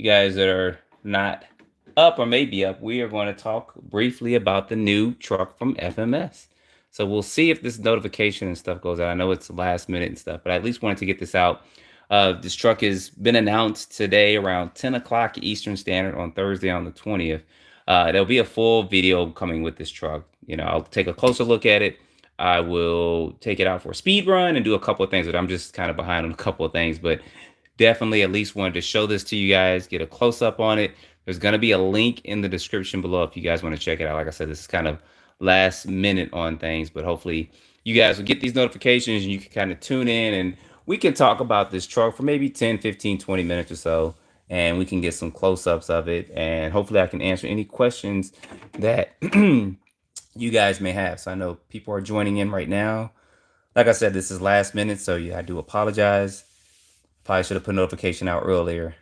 you guys that are not up or maybe up, we are going to talk briefly about the new truck from FMS. So we'll see if this notification and stuff goes out. I know it's last minute and stuff, but I at least wanted to get this out. This truck has been announced today around 10 o'clock Eastern Standard on Thursday on the 20th. There'll be a full video coming with this truck. I'll take a closer look at it. I will take it out for a speed run and do a couple of things, but I'm just kind of behind on a couple of things. But definitely at least wanted to show this to you guys, get a close up on it. There's going to be a link in the description below if you guys want to check it out. Like I said, this is kind of last minute on things, but hopefully you guys will get these notifications and you can kind of tune in and we can talk about this truck for maybe 10, 15, 20 minutes or so. And we can get some close ups of it. And hopefully I can answer any questions that you guys may have. So I know people are joining in right now. Like I said, this is last minute, so yeah, I do apologize. Probably should have put a notification out earlier.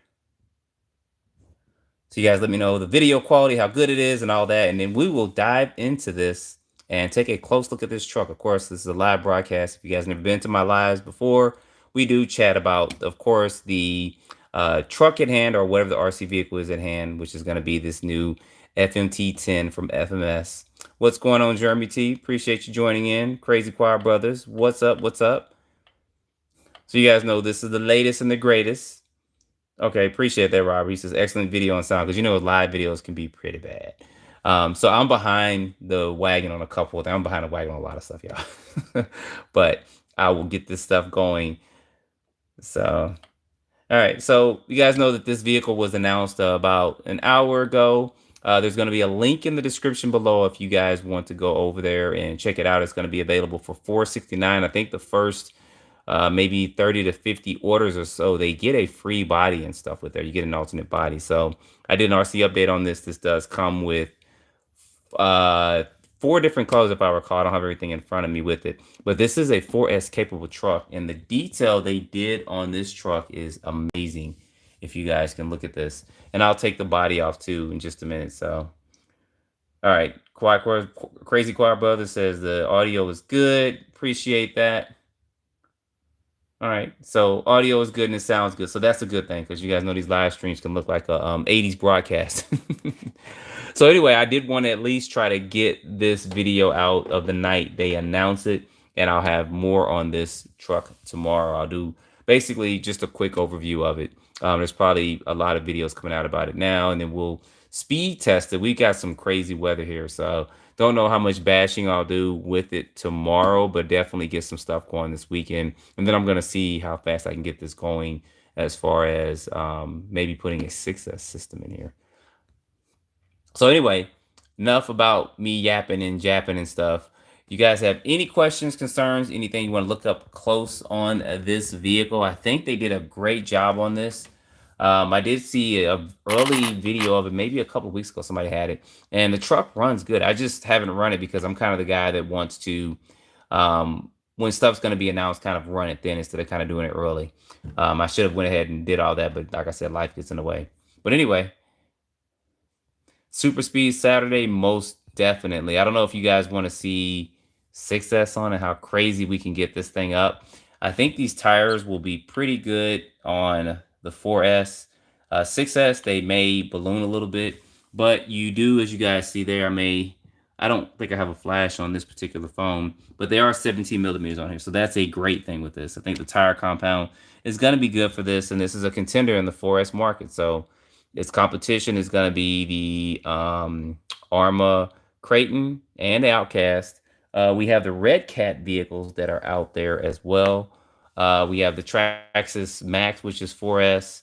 So you guys let me know the video quality, how good it is and all that. And then we will dive into this and take a close look at this truck. Of course, this is a live broadcast. If you guys never been to my lives before, we do chat about, of course, the truck at hand or whatever the RC vehicle is at hand, which is going to be this new FMT10 from FMS. What's going on, Jeremy T? Appreciate you joining in. Crazy Choir Brothers. What's up? What's up? So you guys know this is the latest and the greatest. Okay, appreciate that, Robert. He says excellent video and sound, because live videos can be pretty bad. So I'm behind the wagon on a couple of things. I'm behind the wagon on a lot of stuff, y'all. But I will get this stuff going. So, all right. So you guys know that this vehicle was announced about an hour ago. There's going to be a link in the description below if you guys want to go over there and check it out. It's going to be available for $469. I think the first maybe 30 to 50 orders or so, they get a free body and stuff with there. You get an alternate body. So I did an RC update on this. This does come with 4 different colors, if I recall. I don't have everything in front of me with it, but this is a 4S capable truck, and the detail they did on this truck is amazing. If you guys can look at this, and I'll take the body off too in just a minute. So, all right, Crazy Choir Brother says the audio is good. Appreciate that. All right, so audio is good and it sounds good, so that's a good thing, because you guys know these live streams can look like a 80s broadcast. So anyway, I did want to at least try to get this video out of the night they announce it, and I'll have more on this truck tomorrow. I'll do basically just a quick overview of it. There's probably a lot of videos coming out about it now, and then we'll speed test it. We got some crazy weather here, so don't know how much bashing I'll do with it tomorrow, but definitely get some stuff going this weekend. And then I'm going to see how fast I can get this going as far as maybe putting a 6S system in here. So anyway, enough about me yapping and japping and stuff. You guys have any questions, concerns, anything you want to look up close on this vehicle? I think they did a great job on this. I did see an early video of it, maybe a couple of weeks ago, somebody had it, and the truck runs good. I just haven't run it because I'm kind of the guy that wants to, when stuff's going to be announced, kind of run it then instead of kind of doing it early. I should have went ahead and did all that, but like I said, life gets in the way. But anyway, Super Speed Saturday, most definitely. I don't know if you guys want to see 6S on it, how crazy we can get this thing up. I think these tires will be pretty good on the 4S. 6S, they may balloon a little bit, but you do, as you guys see there, I don't think I have a flash on this particular phone, but they are 17 millimeters on here, so that's a great thing with this. I think the tire compound is going to be good for this, and this is a contender in the 4S market, so its competition is going to be the Arma Creighton and the Outcast. We have the Red Cat vehicles that are out there as well. We have the Traxxas Max, which is 4S.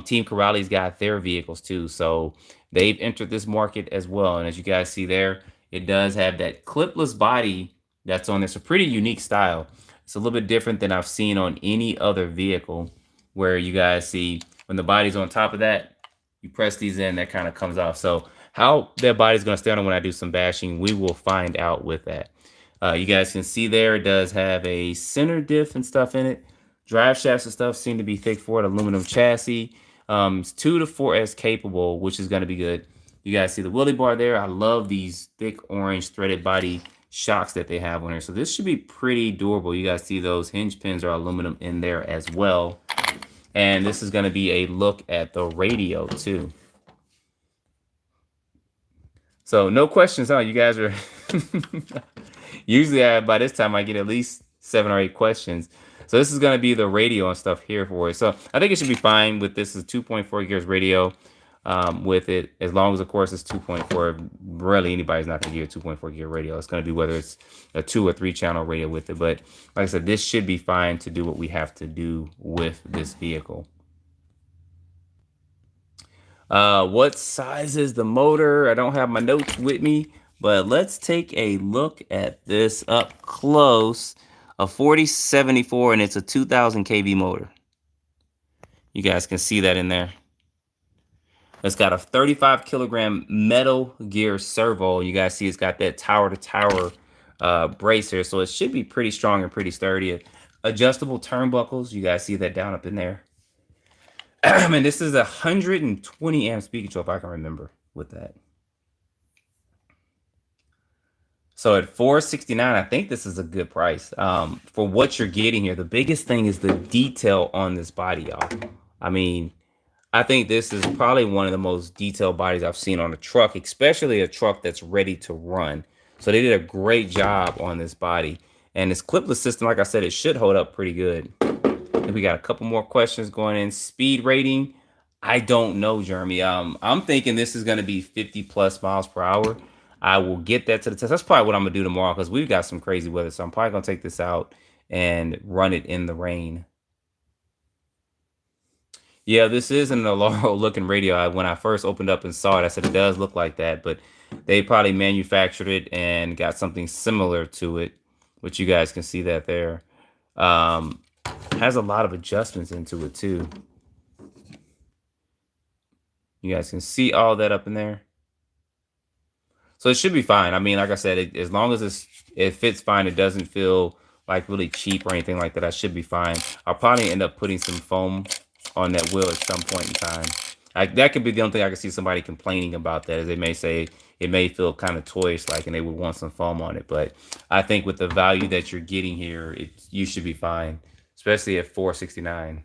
Team Corrali's got their vehicles too, so they've entered this market as well. And as you guys see there, it does have that clipless body that's on this. A pretty unique style. It's a little bit different than I've seen on any other vehicle, where you guys see when the body's on top of that, you press these in, that kind of comes off. So how that body's going to stand on when I do some bashing, we will find out with that. You guys can see there, it does have a center diff and stuff in it. Drive shafts and stuff seem to be thick for it. Aluminum chassis. It's 2 to 4S capable, which is going to be good. You guys see the wheelie bar there. I love these thick orange threaded body shocks that they have on here. So this should be pretty durable. You guys see those hinge pins are aluminum in there as well. And this is going to be a look at the radio too. So no questions, huh? You guys are usually by this time I get at least 7 or 8 questions. So this is going to be the radio and stuff here for it. So I think it should be fine with this is 2.4 gigahertz radio with it, as long as of course it's 2.4. Really anybody's not going to get a 2.4 gigahertz radio. It's going to be whether it's a 2 or 3 channel radio with it. But like I said, this should be fine to do what we have to do with this vehicle. What size is the motor? I don't have my notes with me, but let's take a look at this up close. A 4074, and it's a 2000 kV motor. You guys can see that in there. It's got a 35 kilogram metal gear servo. You guys see it's got that tower to tower bracer, so it should be pretty strong and pretty sturdy. Adjustable turnbuckles. You guys see that down up in there. And this is 120 amp speed control, if I can remember with that. So at $469, I think this is a good price for what you're getting here. The biggest thing is the detail on this body, y'all. I mean, I think this is probably one of the most detailed bodies I've seen on a truck, especially a truck that's ready to run. So they did a great job on this body. And this clipless system, like I said, it should hold up pretty good. And we got a couple more questions going in. Speed rating, I don't know, Jeremy. I'm thinking this is going to be 50 plus miles per hour. I will get that to the test. That's probably what I'm going to do tomorrow because we've got some crazy weather. So I'm probably going to take this out and run it in the rain. Yeah, this is an Alaro looking radio. When I first opened up and saw it, I said it does look like that, but they probably manufactured it and got something similar to it, which you guys can see that there. Has a lot of adjustments into it too. You guys can see all that up in there. So it should be fine. I mean, like I said, as long as it fits fine, it doesn't feel like really cheap or anything like that, I should be fine. I'll probably end up putting some foam on that wheel at some point in time. That could be the only thing I could see somebody complaining about, that is they may say it may feel kind of toyish like, and they would want some foam on it. But I think with the value that you're getting here, you should be fine, especially at $469.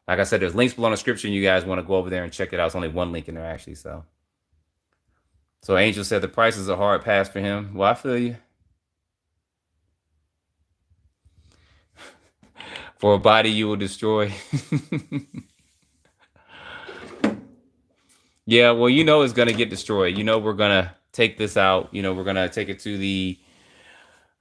Like I said, there's links below in the description. You guys want to go over there and check it out. There's only one link in there actually. So Angel said the price is a hard pass for him. Well, I feel you. For a body you will destroy. Yeah, well, it's going to get destroyed. We're going to take this out. We're going to take it to the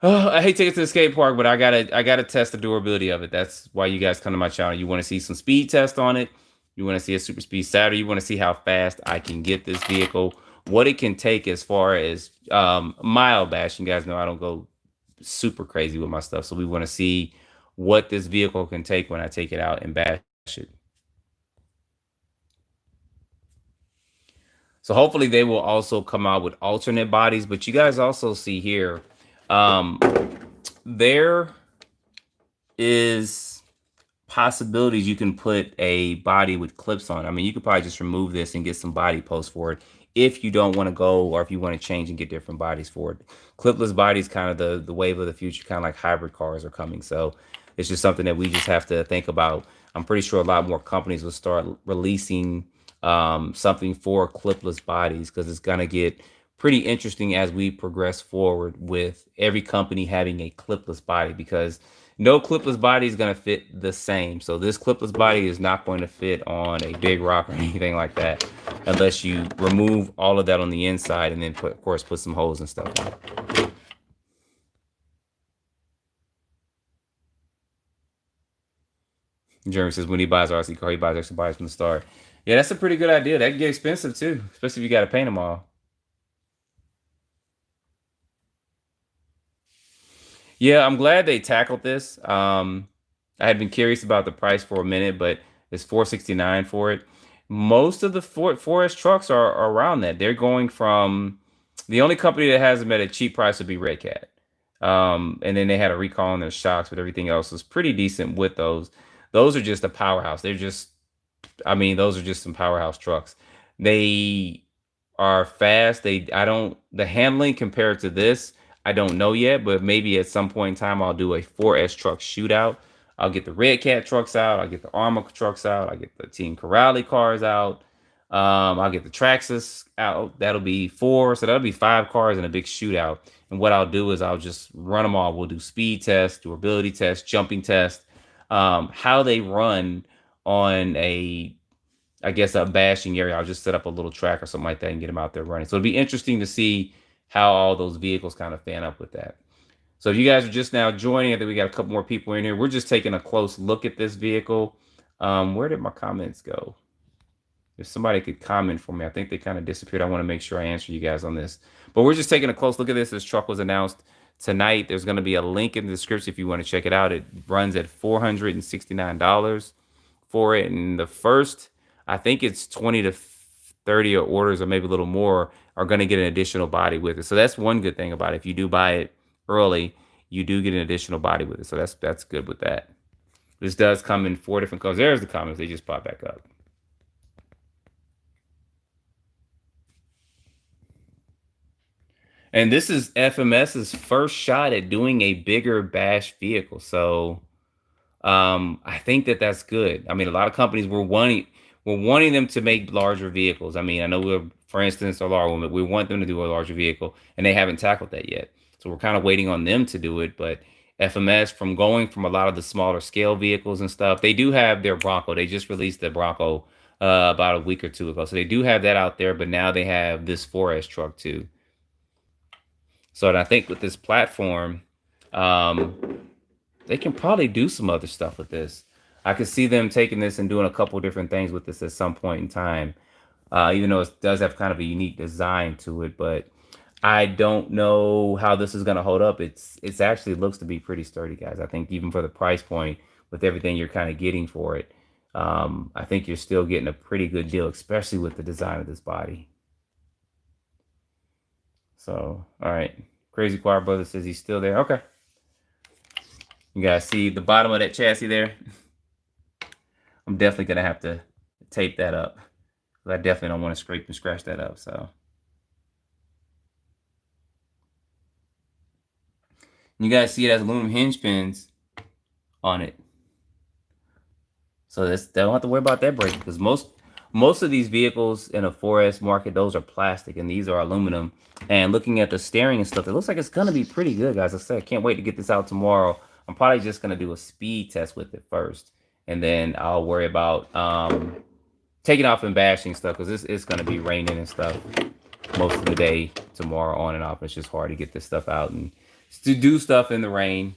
I hate to take it to the skate park, but I gotta test the durability of it. That's why you guys come to my channel. You want to see some speed test on it. You want to see a super speed Saturday. You want to see how fast I can get this vehicle, what it can take as far as mile bash. You guys know I don't go super crazy with my stuff, so we want to see what this vehicle can take when I take it out and bash it. So hopefully they will also come out with alternate bodies, but you guys also see here, there is possibilities you can put a body with clips on. I mean, you could probably just remove this and get some body posts for it if you don't want to go, or if you want to change and get different bodies for it. Clipless bodies kind of the wave of the future, kind of like hybrid cars are coming. So it's just something that we just have to think about. I'm pretty sure a lot more companies will start releasing something for clipless bodies, because it's going to get pretty interesting as we progress forward with every company having a clipless body, because no clipless body is going to fit the same. So this clipless body is not going to fit on a big rock or anything like that, unless you remove all of that on the inside and then of course put some holes and stuff on it. Jeremy says when he buys an RC car, he buys extra bodies from the start. Yeah, that's a pretty good idea. That can get expensive too, especially if you got to paint them all. Yeah, I'm glad they tackled this. I had been curious about the price for a minute, but it's $469 for it. Most of the Forest trucks are around that. They're going from, the only company that has them at a cheap price would be Red Cat. And then they had a recall on their shocks, but everything else was pretty decent with those. Those are just a powerhouse. They're just, I mean, those are just some powerhouse trucks. They are fast. The handling compared to this, I don't know yet, but maybe at some point in time I'll do a 4S truck shootout I'll get the Red Cat trucks out. I'll get the Armor trucks out. I'll get the Team Corrali cars out. I'll get the Traxxas out. That'll be four. So that'll be five cars in a big shootout. And what I'll do is I'll just run them all. We'll do speed tests, durability tests, jumping tests, how they run on I guess, a bashing area. I'll just set up a little track or something like that and get them out there running. So it'll be interesting to see how all those vehicles kind of fan up with that. So if you guys are just now joining, I think we got a couple more people in here. We're just taking a close look at this vehicle. Where did my comments go? If somebody could comment for me, I think they kind of disappeared. I want to make sure I answer you guys on this. But we're just taking a close look at this. This truck was announced tonight. There's going to be a link in the description if you want to check it out. It runs at $469 for it. And the first, I think it's 20 to 30 orders or maybe a little more are going to get an additional body with it. So that's one good thing about it. If you do buy it early, you do get an additional body with it. So that's good with that. This does come in 4 different colors. There's the comments. They just pop back up. And this is FMS's first shot at doing a bigger bash vehicle. So I think that's good. I mean, a lot of companies were wanting them to make larger vehicles. I mean, I know for instance, we want them to do a larger vehicle, and they haven't tackled that yet. So we're kind of waiting on them to do it. But FMS, from going from a lot of the smaller scale vehicles and stuff, they do have their Bronco. They just released the Bronco about a week or two ago. So they do have that out there, but now they have this 4S truck too. So I think with this platform, they can probably do some other stuff with this. I could see them taking this and doing a couple different things with this at some point in time. Even though it does have kind of a unique design to it, but I don't know how this is going to hold up. It's actually looks to be pretty sturdy, guys. I think even for the price point, with everything you're kind of getting for it, I think you're still getting a pretty good deal, especially with the design of this body. So, all right. Crazy Choir Brother says he's still there. Okay. You guys see the bottom of that chassis there? I'm definitely going to have to tape that up. I definitely don't want to scrape and scratch that up. So, you guys see it has aluminum hinge pins on it. So they don't have to worry about that breaking, because most of these vehicles in a 4S market, those are plastic and these are aluminum. And looking at the steering and stuff, it looks like it's going to be pretty good, guys. I said, I can't wait to get this out tomorrow. I'm probably just going to do a speed test with it first, and then I'll worry about taking off and bashing stuff, because it's going to be raining and stuff most of the day tomorrow on and off. It's just hard to get this stuff out and to do stuff in the rain.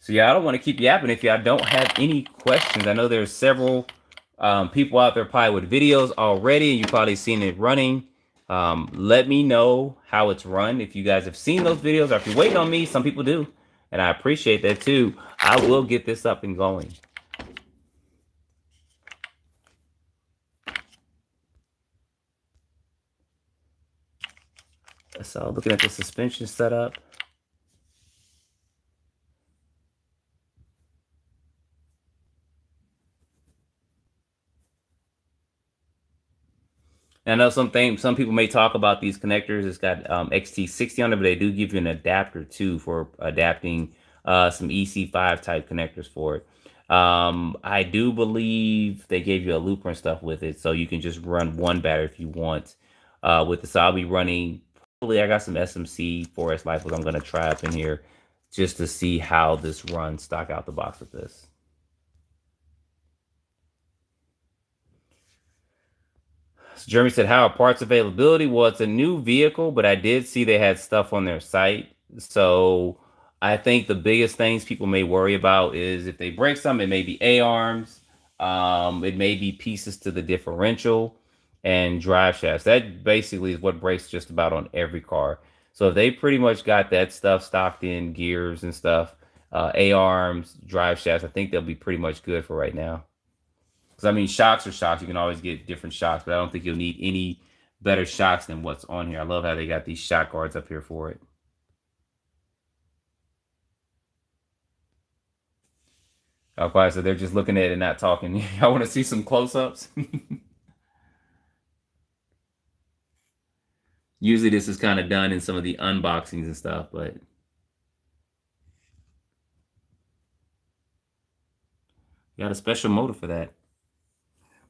So yeah, I don't want to keep yapping if y'all don't have any questions. I know there's several people out there probably with videos already, and you've probably seen it running. Let me know how it's run. If you guys have seen those videos, or if you're waiting on me, some people do, and I appreciate that too. I will get this up and going. So looking at the suspension setup. I know some people may talk about these connectors. It's got XT60 on it, but they do give you an adapter too for adapting some EC5 type connectors for it. I do believe they gave you a looper and stuff with it, so you can just run one battery if you want with this. So I'll be running, probably I got some SMC 4S LiPos I'm going to try up in here just to see how this runs stock out the box with this. So Jeremy said, how are parts availability? Well, it's a new vehicle, but I did see they had stuff on their site. So I think the biggest things people may worry about is if they break something, it may be A-arms, it may be pieces to the differential and drive shafts. That basically is what breaks just about on every car. So if they pretty much got that stuff stocked in, gears and stuff, A-arms, drive shafts, I think they'll be pretty much good for right now. Because, I mean, shocks are shocks. You can always get different shocks, but I don't think you'll need any better shocks than what's on here. I love how they got these shock guards up here for it. Oh, quiet, so they're just looking at it and not talking. I want to see some close-ups. Usually this is kind of done in some of the unboxings and stuff, but got a special motor for that.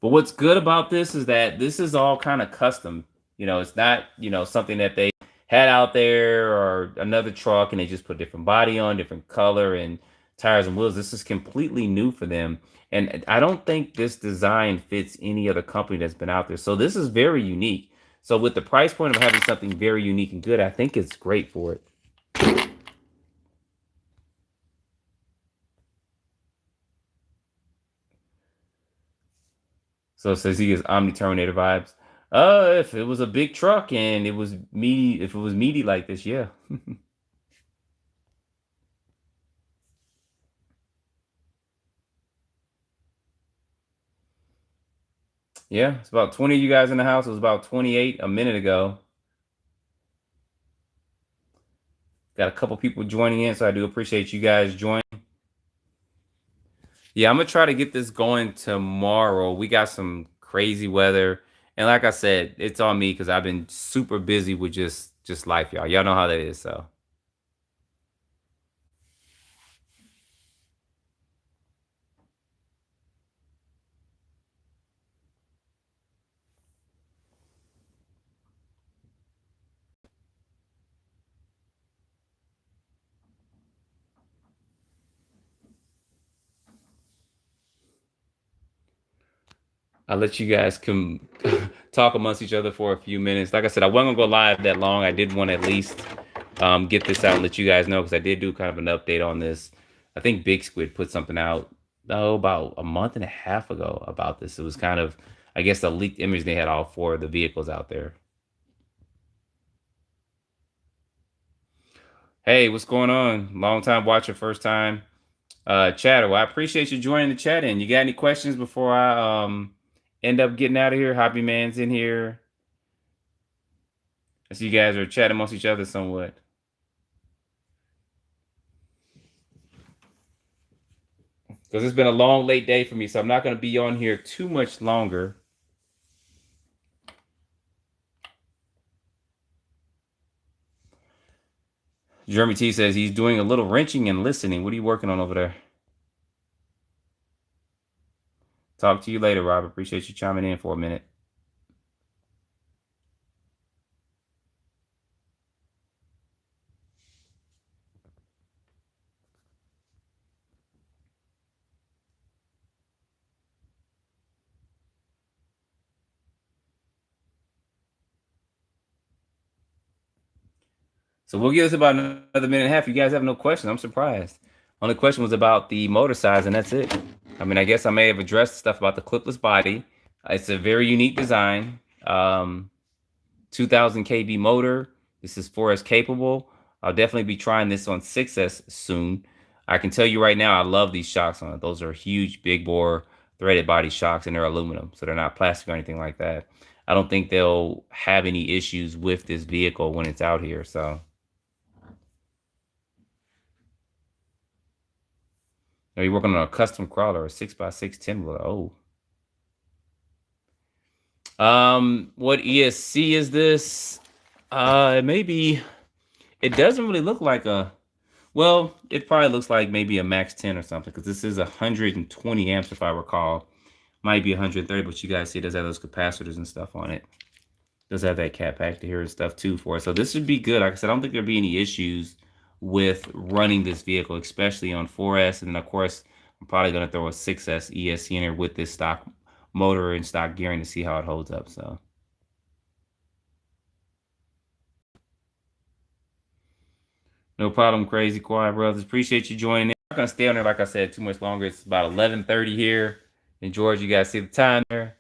But what's good about this is that this is all kind of custom. It's not, something that they had out there or another truck and they just put different body on, different color and tires and wheels. This is completely new for them. And I don't think this design fits any other company that's been out there. So this is very unique. So with the price point of having something very unique and good, I think it's great for it. So it says he gets Omni Terminator vibes. If it was a big truck and it was meaty, if it was meaty like this, yeah. Yeah, it's about 20 of you guys in the house. It was about 28 a minute ago. Got a couple people joining in, so I do appreciate you guys joining. Yeah, I'm gonna try to get this going tomorrow. We got some crazy weather, and like I said, it's on me because I've been super busy with just life, y'all. Y'all know how that is, so. I'll let you guys come talk amongst each other for a few minutes. Like I said, I wasn't gonna go live that long. I did want to at least get this out and let you guys know because I did do kind of an update on this. I think Big Squid put something out about a month and a half ago about this. It was kind of, I guess, a leaked image they had all four of the vehicles out there. Hey, what's going on? Long time watcher, first time chatter. Well, I appreciate you joining the chat in. You got any questions before I end up getting out of here? Hobby Man's in here. I see you guys are chatting amongst each other somewhat. Because it's been a long, late day for me, so I'm not going to be on here too much longer. Jeremy T says he's doing a little wrenching and listening. What are you working on over there? Talk to you later, Rob. Appreciate you chiming in for a minute. So we'll give this about another minute and a half. You guys have no questions. I'm surprised. Only question was about the motor size, and that's it. I mean, I guess I may have addressed stuff about the clipless body. It's a very unique design. 2000 kV motor. This is 4S capable. I'll definitely be trying this on 6S soon. I can tell you right now, I love these shocks on it. Those are huge, big bore threaded body shocks, and they're aluminum, so they're not plastic or anything like that. I don't think they'll have any issues with this vehicle when it's out here. So, are you working on a custom crawler, a 6x6 10 wheeler? Oh, what ESC is this? Maybe it doesn't really look like a. Well, it probably looks like maybe a max 10 or something because this is 120 amps if I recall. Might be 130, but you guys see it does have those capacitors and stuff on it. Does have that cat pack to here and stuff too for it. So this should be good. Like I said, I don't think there'll be any issues with running this vehicle, especially on 4S. And then of course, I'm probably gonna throw a 6S ESC in here with this stock motor and stock gearing to see how it holds up. So no problem, Crazy Quiet Brothers. Appreciate you joining in. I'm not gonna stay on there, like I said, too much longer. It's about 11:30 here in Georgia. You guys see the time there.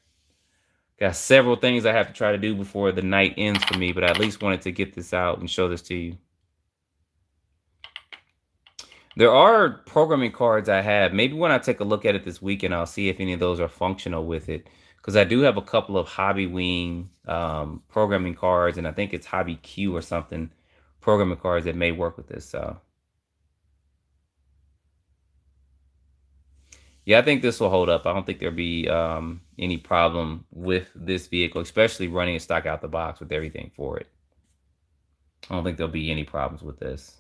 Got several things I have to try to do before the night ends for me, but I at least wanted to get this out and show this to you. There are programming cards I have. Maybe when I take a look at it this weekend, I'll see if any of those are functional with it. Because I do have a couple of Hobby Wing programming cards, and I think it's Hobby Q or something programming cards that may work with this. So yeah, I think this will hold up. I don't think there'll be any problem with this vehicle, especially running it stock out the box with everything for it. I don't think there'll be any problems with this.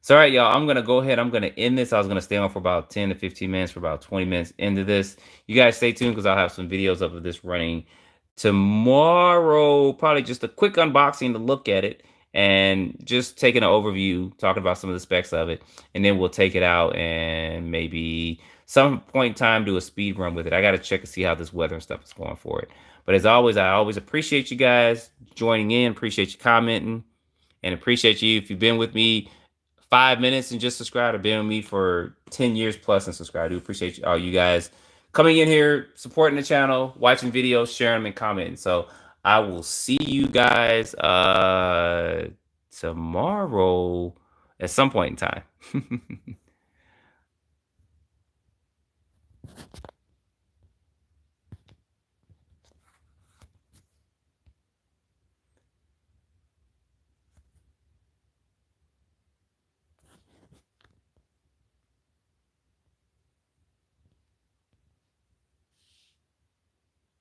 So, all right, y'all, I'm going to go ahead. I'm going to end this. I was going to stay on for about 10 to 15 minutes, for about 20 minutes into this. You guys stay tuned because I'll have some videos of this running tomorrow. Probably just a quick unboxing to look at it and just taking an overview, talking about some of the specs of it. And then we'll take it out and maybe some point in time do a speed run with it. I got to check and see how this weather and stuff is going for it. But as always, I always appreciate you guys joining in, appreciate you commenting, and appreciate you if you've been with me 5 minutes and just subscribe, or been with me for 10 years plus and subscribe. I do appreciate all you guys coming in here, supporting the channel, watching videos, sharing them, and commenting. So I will see you guys tomorrow at some point in time.